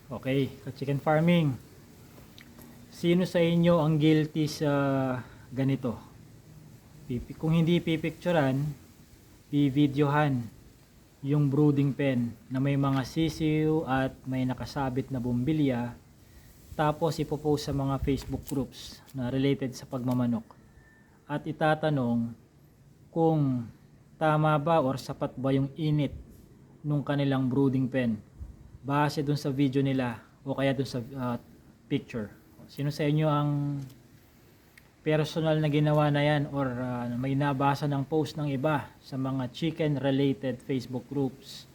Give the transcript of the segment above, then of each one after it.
Okay, ka-chicken farming. Sino sa inyo ang guilty sa ganito? Kung hindi pipicturan, i-videohan yung brooding pen na may mga sisiw at may nakasabit na bumbilya, tapos ipopost sa mga Facebook groups na related sa pagmamanok at itatanong kung tama ba or sapat ba yung init nung kanilang brooding pen base dun sa video nila o kaya dun sa picture. Sino sa inyo ang personal na ginawa na yan or may nabasa ng post ng iba sa mga chicken related Facebook groups?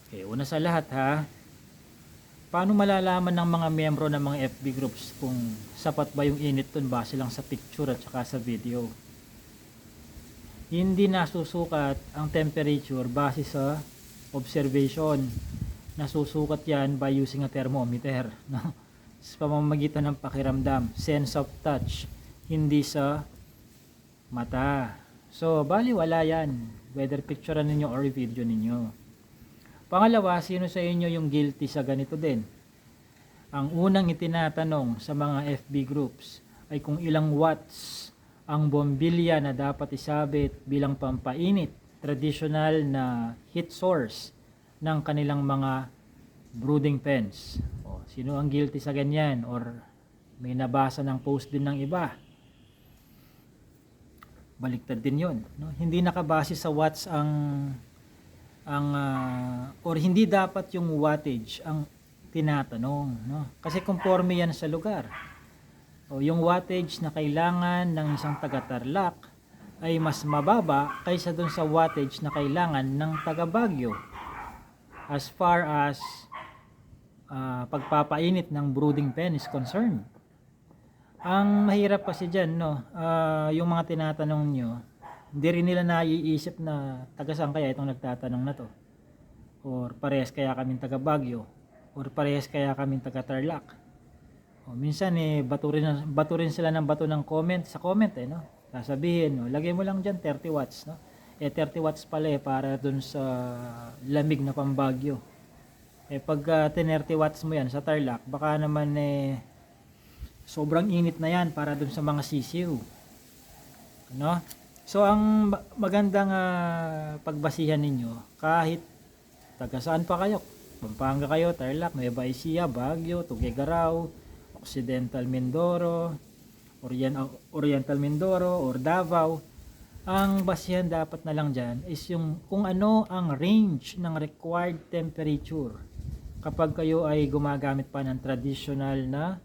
Okay, una sa lahat ha, paano malalaman ng mga miyembro ng mga FB groups kung sapat ba yung init dun base lang sa picture at saka sa video? Hindi nasusukat ang temperature base sa observation. Nasusukat yan by using a thermometer, no? Sa pamamagitan ng pakiramdam, sense of touch, hindi sa mata. So, baliwala yan, whether picturean ninyo or video ninyo. Pangalawa, sino sa inyo yung guilty sa ganito din? Ang unang itinatanong sa mga FB groups ay kung ilang watts ang bombilya na dapat isabit bilang pampainit, traditional na heat source ng kanilang mga brooding pens. O, sino ang guilty sa ganyan? Or may nabasa ng post din ng iba? Baliktad din yun, no? Hindi nakabase sa watts or hindi dapat yung wattage ang tinatanong, no? Kasi conforme yan sa lugar. O, yung wattage na kailangan ng isang taga-Tarlac ay mas mababa kaysa dun sa wattage na kailangan ng taga-Baguio as far as pagpapainit ng brooding pen is concerned. Ang mahirap kasi dyan, no, yung mga tinatanong nyo, hindi rin nila naiisip na taga saan kaya itong nagtatanong na to, or parehas kaya kaming taga Baguio, or parehas kaya kaming taga Tarlac. O, minsan bato rin sila ng bato ng comment sa comment, no? Sasabihin, no, lagay mo lang dyan 30 watts, no? 30 watts pala para dun sa lamig na pambagyo. Pag 30 watts mo yan sa Tarlac, baka naman sobrang init na yan para dun sa mga sisiw, no? So ang magandang pagbasihan ninyo, kahit taga saan pa kayo, Pampanga kayo, Tarlac, Nueva Ecija, Baguio, Tuguegarao, Occidental Mindoro, Oriental Mindoro, or Davao, ang basihan dapat na lang dyan is yung kung ano ang range ng required temperature kapag kayo ay gumagamit pa ng traditional na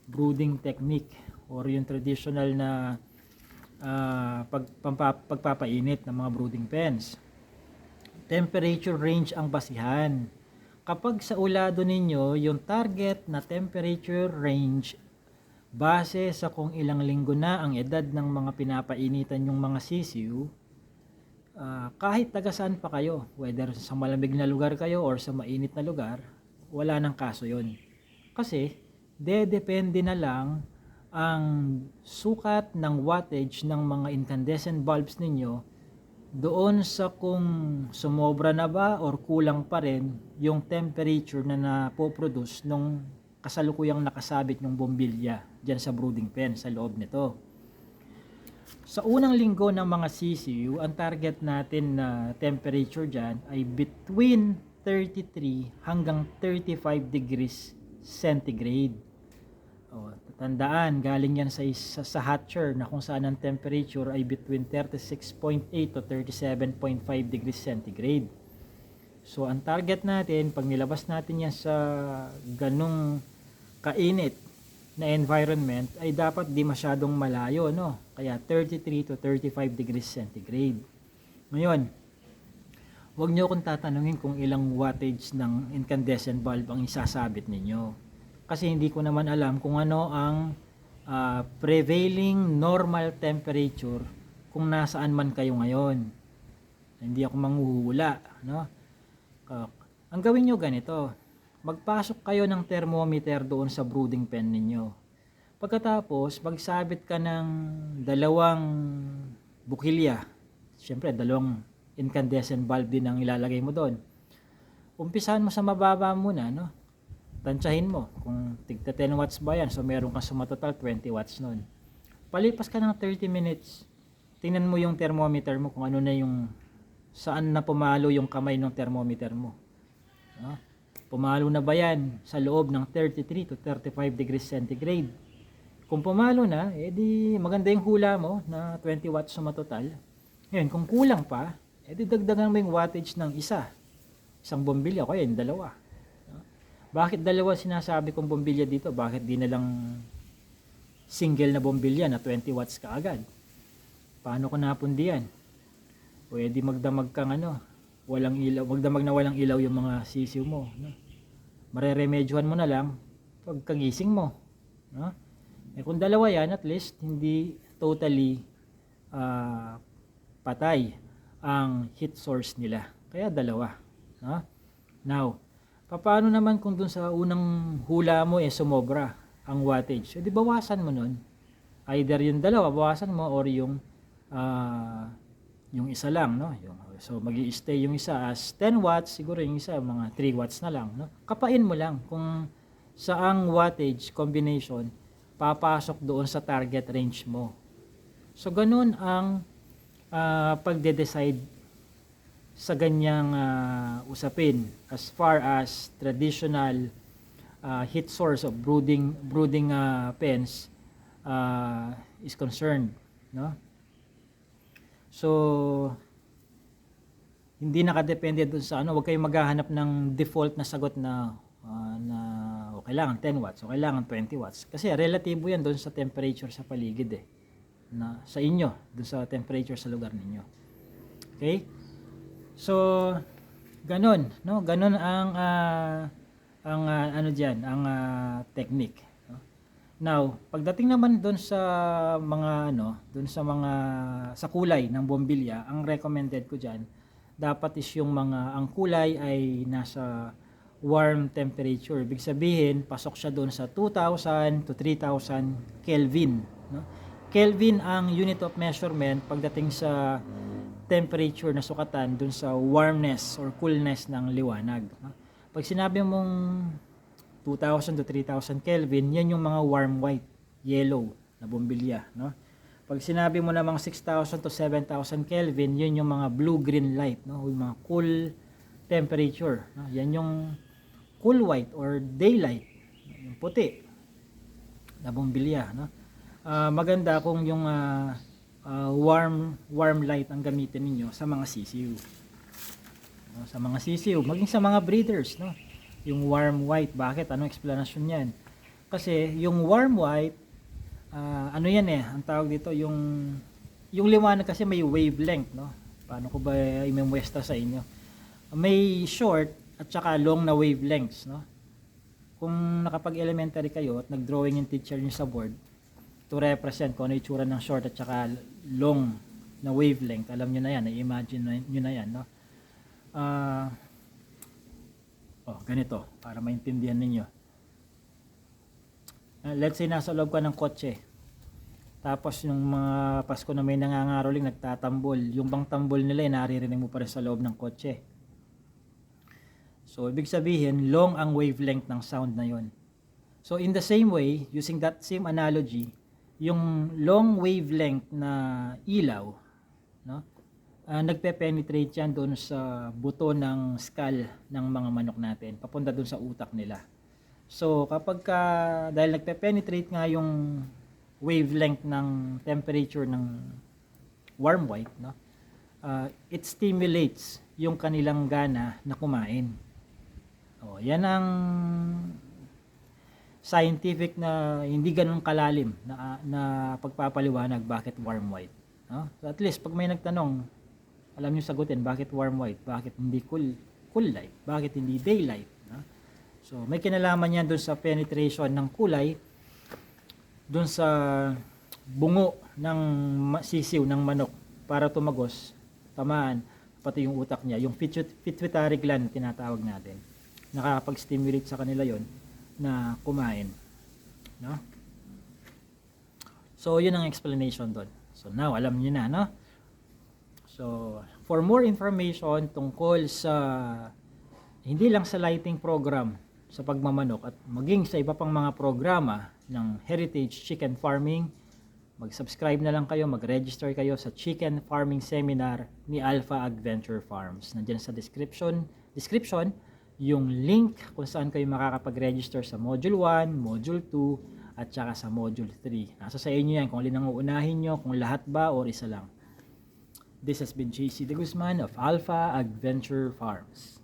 brooding technique or yung traditional na pagpapainit ng mga brooding pens. Temperature range ang basihan. Kapag sa ulado ninyo, yung target na temperature range base sa kung ilang linggo na ang edad ng mga pinapainitan yung mga sisiw, kahit taga saan pa kayo, whether sa malamig na lugar kayo or sa mainit na lugar, wala nang kaso yon. Kasi, depende na lang ang sukat ng wattage ng mga incandescent bulbs ninyo doon sa kung sumobra na ba or kulang pa rin yung temperature na napoproduce nung kasalukuyang nakasabit yung bombilya dyan sa brooding pen sa loob nito. Sa unang linggo ng mga sisiw, ang target natin na temperature dyan ay between 33 hanggang 35 degrees centigrade. O, tandaan, galing yan sa hatcher na kung saan ang temperature ay between 36.8 to 37.5 degrees centigrade. So, ang target natin, pag nilabas natin yan sa ganung kainit na environment, ay dapat di masyadong malayo, no? Kaya 33 to 35 degrees centigrade. Ngayon, huwag nyo akong tatanungin kung ilang wattage ng incandescent bulb ang isasabit ninyo. Kasi hindi ko naman alam kung ano ang prevailing normal temperature kung nasaan man kayo ngayon. Hindi ako manghuhula, no? Ang gawin nyo ganito, magpasok kayo ng thermometer doon sa brooding pen ninyo. Pagkatapos, magsabit ka ng dalawang bukilya. Siyempre, dalawang incandescent bulb din ang ilalagay mo doon. umpisahan mo sa mababa muna, no? Tansyahin mo kung tigta 10 watts ba yan, so meron kang sumatotal 20 watts nun. Palipas ka ng 30 minutes, tingnan mo yung thermometer mo kung ano na yung, saan na pumalo yung kamay ng thermometer mo, no? Pumalo na ba yan sa loob ng 33 to 35 degrees centigrade? Kung pumalo na, edi maganda yung hula mo na 20 watts sumatotal. Ngayon, kung kulang pa, edi dagdagan mo yung wattage ng isang bombilya, kaya yung dalawa. Bakit dalawa sinasabi kong bombilya dito? Bakit di na lang single na bombilya na 20 watts kaagad? Paano ko napundi yan? Pwede magdamag kang walang ilaw, magdamag na walang ilaw yung mga sisiw mo, no? Mareremedyohan mo na lang pagkagising mo, no? Kung dalawa yan, at least hindi totally patay ang heat source nila. Kaya dalawa, no? Now, paano naman kung dun sa unang hula mo sumobra ang wattage? So, di bawasan mo nun. Either yung dalawa, bawasan mo, or yung isa lang, no? So, magi-stay yung isa as 10 watts, siguro yung isa, mga 3 watts na lang, no? Kapain mo lang kung saang wattage combination papasok doon sa target range mo. So, ganun ang pagde-decide sa ganyang usapin as far as traditional heat source of brooding pens is concerned, no? So hindi nakadepende doon sa huwag kayong maghahanap ng default na sagot na kailangan 10 watts o kailangan 20 watts kasi relatibo yan doon sa temperature sa paligid na sa inyo, doon sa temperature sa lugar ninyo. Okay? So, ganun, no? Ganun ang technique, no? Now, pagdating naman doon sa mga sa kulay ng bombilya, ang recommended ko diyan, dapat is yung ang kulay ay nasa warm temperature. Ibig sabihin, pasok siya doon sa 2,000 to 3,000 Kelvin, no? Kelvin ang unit of measurement pagdating sa temperature na sukatan dun sa warmness or coolness ng liwanag, no? Pag sinabi mong 2,000 to 3,000 Kelvin, yan yung mga warm white, yellow na bombilya, no? Pag sinabi mo namang 6,000 to 7,000 Kelvin, yun yung mga blue-green light, no? Yung mga cool temperature, no? Yan yung cool white or daylight, yung puti na bombilya, no? Maganda kung yung warm light ang gamitin ninyo sa mga sisiw, no? Sa mga sisiw, maging sa mga breeders, no? Yung warm white, bakit? Anong explanation niyan? Kasi yung warm white, ang tawag dito, yung liwanag kasi may wavelength, no? Paano ko ba i-muestra sa inyo? May short at saka long na wavelengths, no? Kung nakapag-elementary kayo at nag-drawing yung teacher niyo sa board to represent kung ano yung itsura ng short at saka long na wavelength, alam niyo na yan, i-imagine niyo na yan, no? Ganito para maintindihan ninyo. Let's say nasa loob ka ng kotse, tapos yung mga Pasko na may nangangaroling nagtatambol, yung bang tambol nila naririnig mo pa rin sa loob ng kotse. So ibig sabihin long ang wavelength ng sound na yon. So in the same way, using that same analogy, yung long wavelength na ilaw, no, nagpe-penetrate yan doon sa buto ng skull ng mga manok natin, papunta doon sa utak nila. So kapag dahil nagpe-penetrate nga yung wavelength ng temperature ng warm white, no, it stimulates yung kanilang gana na kumain. Yan ang scientific na hindi ganun kalalim na pagpapaliwanag bakit warm white, no? So at least pag may nagtanong, alam niyo sagutin bakit warm white, bakit hindi cool light, bakit hindi daylight, no? So may kinalaman yan doon sa penetration ng kulay doon sa bungo ng sisiw ng manok para tumagos, tamaan pati yung utak niya, yung pituitary gland tinatawag natin, nakakapag-stimulate sa kanila yon na kumain, no? So yun ang explanation doon. So now alam niyo na, no? So for more information tungkol sa hindi lang sa lighting program sa pagmamanok at maging sa iba pang mga programa ng Heritage Chicken Farming, mag-subscribe na lang kayo, mag-register kayo sa Chicken Farming Seminar ni Alpha Adventure Farms. Nandiyan sa description yung link kung saan kayo makakapag-register sa Module 1, Module 2, at saka sa Module 3. Nasa sa inyo yan kung alin ang uunahin nyo, kung lahat ba o isa lang. This has been JC De Guzman of Alpha Adventure Farms.